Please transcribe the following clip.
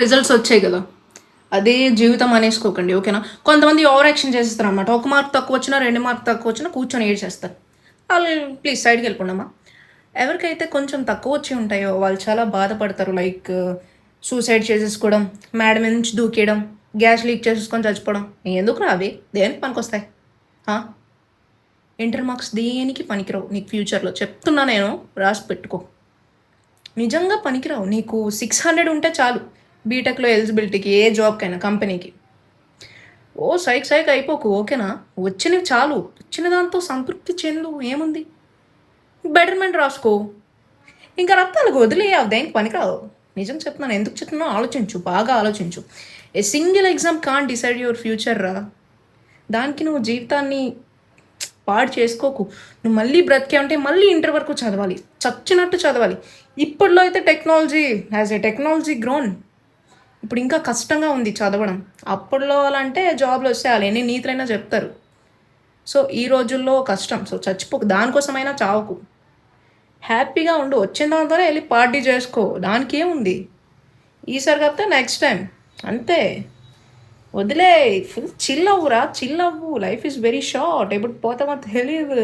Results వచ్చాయి కదా, అదే జీవితం అనేసుకోకండి, ఓకేనా? కొంతమంది ఓవర్ యాక్షన్ చేసేస్తారు అనమాట. 1 మార్క్ తక్కువ వచ్చినా 2 మార్క్ తక్కువ వచ్చినా కూర్చొని ఏడ్చేస్తారు. వాళ్ళు ప్లీజ్ సైడ్కి వెళ్ళిపోండమ్మా. ఎవరికైతే కొంచెం తక్కువ వచ్చి ఉంటాయో వాళ్ళు చాలా బాధపడతారు. లైక్ సూసైడ్ చేసేసుకోవడం, మేడ మీద నుంచి దూకేయడం, గ్యాస్ లీక్ చేసేసుకొని చచ్చిపోవడం. ఎందుకు అవి దేనికి పనికొస్తాయి? ఇంటర్ మార్క్స్ దేనికి పనికిరావు నీకు ఫ్యూచర్లో, చెప్తున్నా నేను, రాసి పెట్టుకో. నిజంగా పనికిరావు. నీకు 600 ఉంటే చాలు బీటెక్లో ఎలిజిబిలిటీకి, ఏ జాబ్కైనా, కంపెనీకి. ఓ సైక్ అయిపోకు, ఓకేనా? వచ్చినవి చాలు, వచ్చిన దాంతో సంతృప్తి చెందు. ఏముంది, బెటర్మెంట్ రాసుకో. ఇంకా రక్తాలకు వదిలేయావు, దేనికి పనికిరావు. నిజం చెప్తున్నాను, ఎందుకు చెప్తున్నావు ఆలోచించు, బాగా ఆలోచించు. A single exam can't decide your future రా. దానికి నువ్వు జీవితాన్ని పాడు చేసుకోకు. నువ్వు మళ్ళీ బ్రతికే ఉంటే మళ్ళీ ఇంటర్ వరకు చదవాలి, చచ్చినట్టు చదవాలి. ఇప్పట్లో అయితే టెక్నాలజీ గ్రోన్, ఇప్పుడు ఇంకా కష్టంగా ఉంది చదవడం. అప్పట్లో అంటే జాబ్లు వస్తే ఎన్ని నీతులైనా చెప్తారు. సో ఈ రోజుల్లో కష్టం. సో చచ్చిపోకు, దానికోసమైనా చావుకు. హ్యాపీగా ఉండు, వచ్చిన దాంతోనే వెళ్ళి పార్టీ చేసుకో, దానికి ఏముంది. ఈసారి కాకపోతే నెక్స్ట్ టైం, అంతే. వదిలే, ఫుల్ చిల్ అవ్వురా, చిల్ అవ్వు. Life is very short. ఎప్పుడు పోతామో తెలియదు.